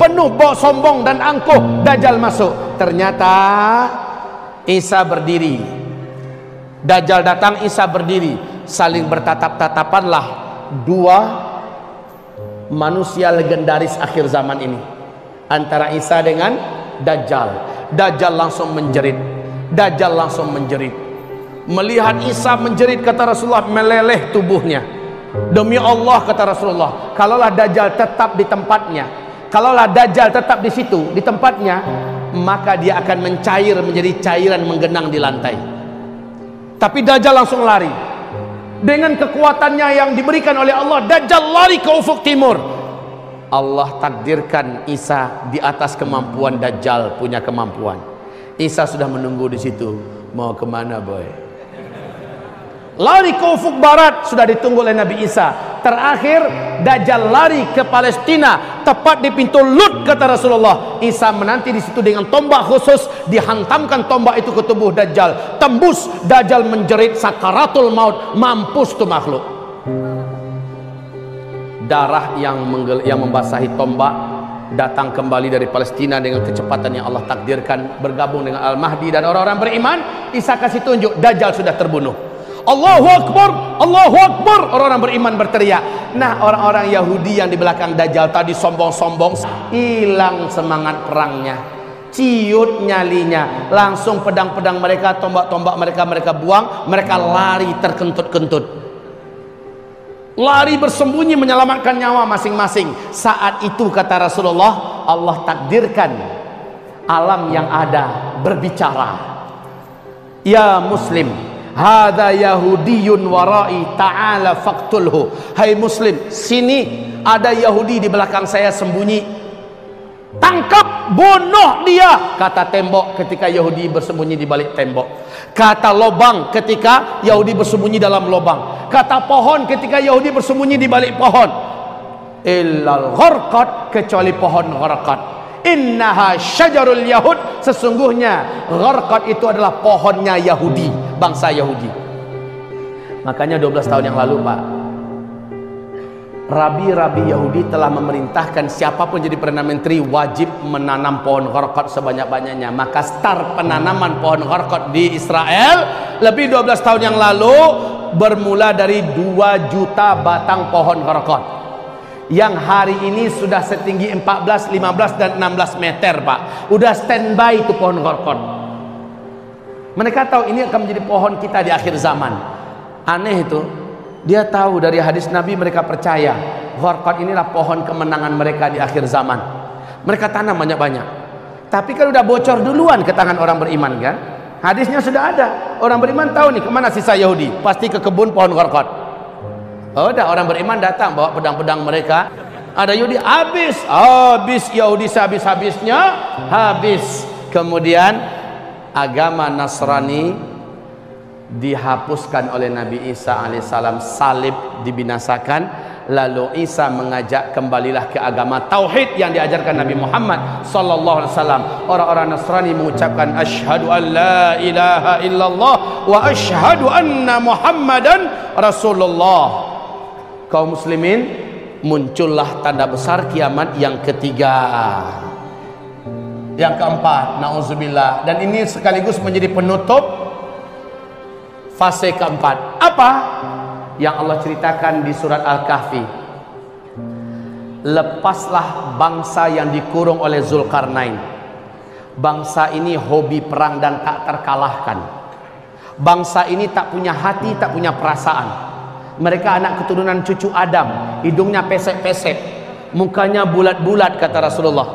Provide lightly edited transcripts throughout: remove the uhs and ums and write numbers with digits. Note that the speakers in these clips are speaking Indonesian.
penuh bawa sombong dan angkuh. Dajjal masuk. Ternyata Isa berdiri. Dajjal datang, Isa berdiri. Saling bertatap-tatapanlah dua manusia legendaris akhir zaman ini, antara Isa dengan Dajjal. Dajjal langsung menjerit. Dajjal langsung menjerit. Melihat Isa menjerit, kata Rasulullah, meleleh tubuhnya. Demi Allah, kata Rasulullah, kalaulah Dajjal tetap di tempatnya, kalaulah Dajjal tetap di situ, di tempatnya, maka dia akan mencair menjadi cairan menggenang di lantai. Tapi Dajjal langsung lari. Dengan kekuatannya yang diberikan oleh Allah, Dajjal lari ke ufuk timur. Allah takdirkan Isa di atas kemampuan Dajjal punya kemampuan. Isa sudah menunggu di situ. Mau kemana, boy? Lari ke ufuk barat, sudah ditunggu oleh Nabi Isa. Terakhir Dajjal lari ke Palestina, tepat di pintu Lut, kata Rasulullah. Isa menanti di situ dengan tombak khusus, dihantamkan tombak itu ke tubuh Dajjal, tembus. Dajjal menjerit sakaratul maut, mampus tuh makhluk. Darah yang membasahi tombak datang kembali dari Palestina dengan kecepatan yang Allah takdirkan, bergabung dengan Al-Mahdi dan orang-orang beriman. Isa kasih tunjuk, Dajjal sudah terbunuh. Allahu Akbar, Allahu Akbar. Orang-orang beriman berteriak. Nah, orang-orang Yahudi yang di belakang Dajjal tadi sombong-sombong, hilang semangat perangnya, ciut nyalinya. Langsung pedang-pedang mereka, tombak-tombak mereka buang. Mereka lari terkentut-kentut, lari bersembunyi menyelamatkan nyawa masing-masing. Saat itu, kata Rasulullah, Allah takdirkan alam yang ada berbicara. Ya Muslim, hadza Yahudiyun warai, ta'ala faqtulhu. Hai Muslim, sini ada Yahudi di belakang saya sembunyi, tangkap, bunuh dia. Kata tembok ketika Yahudi bersembunyi di balik tembok. Kata lobang ketika Yahudi bersembunyi dalam lobang. Kata pohon ketika Yahudi bersembunyi di balik pohon. Illal gharqad, kecuali pohon gharqad. Innaha syajarul Yahud, sesungguhnya gharqad itu adalah pohonnya Yahudi, bangsa Yahudi. Makanya 12 tahun yang lalu, Pak, rabi-rabi Yahudi telah memerintahkan siapapun jadi Perdana Menteri wajib menanam pohon gharqad sebanyak-banyaknya. Maka start penanaman pohon gharqad di Israel lebih 12 tahun yang lalu bermula dari 2 juta batang pohon gharqad, yang hari ini sudah setinggi 14, 15 dan 16 meter, Pak. Udah standby itu pohon gharqad. Mereka tahu ini akan menjadi pohon kita di akhir zaman. Aneh itu, dia tahu dari hadis Nabi, mereka percaya gharqad inilah pohon kemenangan mereka di akhir zaman. Mereka tanam banyak-banyak. Tapi kan udah bocor duluan ke tangan orang beriman, kan? Hadisnya sudah ada. Orang beriman tahu nih kemana sisa Yahudi, pasti ke kebun pohon gharqad. Oh, dah orang beriman datang bawa pedang-pedang mereka. Ada Yahudi, habis Yahudi sehabis-habisnya, habis. Kemudian agama Nasrani dihapuskan oleh Nabi Isa alaihissalam, salib dibinasakan. Lalu Isa mengajak kembalilah ke agama tauhid yang diajarkan Nabi Muhammad sallallahu alaihi wasallam. Orang-orang Nasrani mengucapkan asyhadu an la ilaha illallah wa asyhadu anna Muhammadan Rasulullah. Kaum muslimin, muncullah tanda besar kiamat yang ketiga, yang keempat, na'udzubillah. Dan ini sekaligus menjadi penutup fase keempat. Apa yang Allah ceritakan di surat Al-Kahfi? Lepaslah bangsa yang dikurung oleh Zulkarnain. Bangsa ini hobi perang dan tak terkalahkan. Bangsa ini tak punya hati, tak punya perasaan. Mereka anak keturunan cucu Adam, hidungnya pesek-pesek, mukanya bulat-bulat, kata Rasulullah,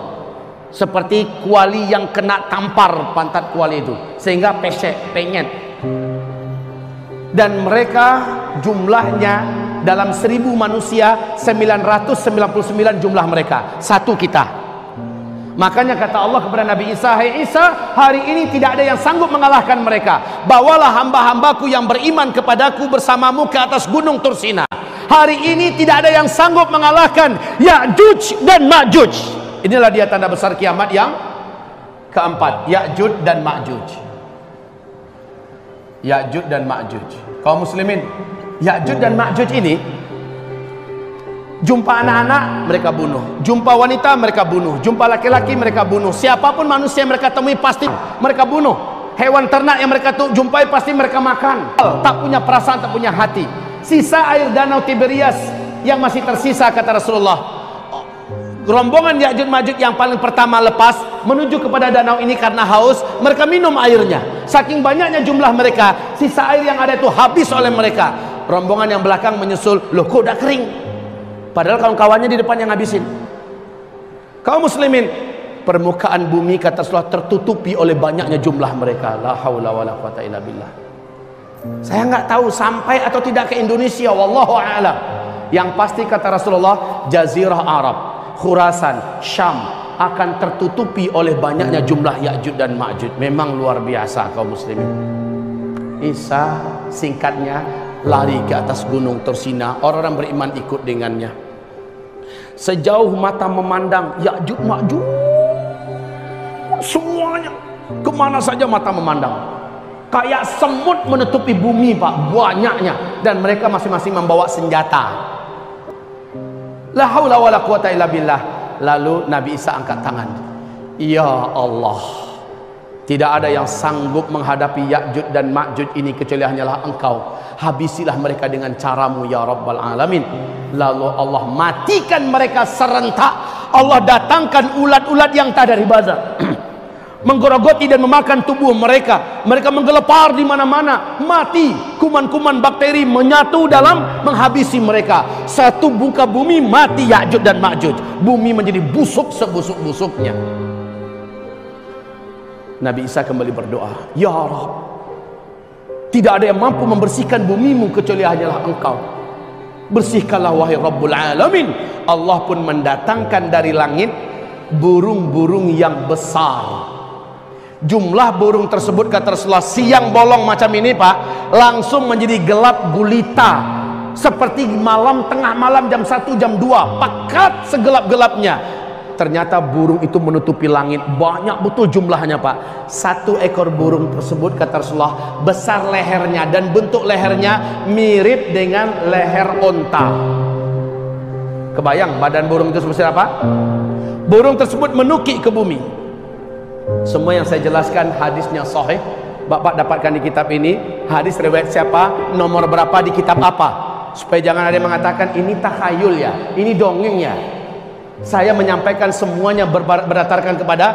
seperti kuali yang kena tampar pantat kuali itu, sehingga pesek, penyet. Dan mereka jumlahnya dalam 1000 manusia 999 jumlah mereka, satu kita. Makanya kata Allah kepada Nabi Isa, hai Isa, hari ini tidak ada yang sanggup mengalahkan mereka. Bawalah hamba-hambaku yang beriman kepadaku bersamamu ke atas gunung Tursina. Hari ini tidak ada yang sanggup mengalahkan Ya'juj dan Ma'juj. Inilah dia tanda besar kiamat yang keempat, Ya'juj dan Ma'juj. Ya'juj dan Ma'juj. Kaum muslimin, Ya'juj dan Ma'juj ini Jumpa anak-anak, mereka bunuh. Jumpa wanita, mereka bunuh. Jumpa laki-laki, mereka bunuh. Siapapun manusia yang mereka temui, pasti mereka bunuh. Hewan ternak yang mereka jumpai, pasti mereka makan. Tak punya perasaan, tak punya hati. Sisa air danau Tiberias yang masih tersisa, kata Rasulullah. Rombongan Ya'juj Ma'juj yang paling pertama lepas menuju kepada danau ini karena haus. Mereka minum airnya. Saking banyaknya jumlah mereka, sisa air yang ada itu habis oleh mereka. Rombongan yang belakang menyusul. Loh, kok udah kering? Padahal kawan-kawannya di depan yang ngabisin. Kaum muslimin, permukaan bumi kata Rasulullah tertutupi oleh banyaknya jumlah mereka. La haula wala quwata illa billah. Saya nggak tahu sampai atau tidak ke Indonesia, wallahu a'lam. Yang pasti kata Rasulullah, Jazirah Arab, Khurasan, Syam akan tertutupi oleh banyaknya jumlah Ya'juj dan Ma'juj. Memang luar biasa kaum muslimin. Isa singkatnya lari ke atas gunung Tursina. Orang-orang beriman ikut dengannya. Sejauh mata memandang, Ya'juj Ma'juj semuanya, kemana saja mata memandang, kayak semut menutupi bumi Pak, banyaknya. Dan mereka masing-masing membawa senjata. La haula wala quwata illa billah. Lalu Nabi Isa angkat tangan. Ya Allah, tidak ada yang sanggup menghadapi Ya'juj dan Ma'juj ini kecuali hanyalah Engkau. Habisilah mereka dengan caramu ya Rabbal Alamin. Lalu Allah matikan mereka serentak. Allah datangkan ulat-ulat yang tak dari bazar menggerogoti dan memakan tubuh mereka. Mereka menggelepar di mana-mana, mati. Kuman-kuman bakteri menyatu dalam menghabisi mereka. Satu muka bumi mati Ya'juj dan Ma'juj. Bumi menjadi busuk sebusuk-busuknya. Nabi Isa kembali berdoa, Ya Rabb, tidak ada yang mampu membersihkan bumimu kecuali hanyalah Engkau. Bersihkanlah wahai Rabbul Alamin. Allah pun mendatangkan dari langit burung-burung yang besar. Jumlah burung tersebut kata Rasulullah, siang bolong macam ini Pak, langsung menjadi gelap gulita. Seperti malam, tengah malam jam 1, jam 2, pekat segelap-gelapnya. Ternyata burung itu menutupi langit. Banyak betul jumlahnya Pak. Satu ekor burung tersebut kata Rasulullah besar lehernya, dan bentuk lehernya mirip dengan leher onta. Kebayang badan burung itu seperti apa? Burung tersebut menukik ke bumi. Semua yang saya jelaskan hadisnya sahih. Bapak dapatkan di kitab ini. Hadis riwayat siapa, nomor berapa, di kitab apa, supaya jangan ada yang mengatakan ini takhayul ya, ini dongeng ya. Saya menyampaikan semuanya berdasarkan kepada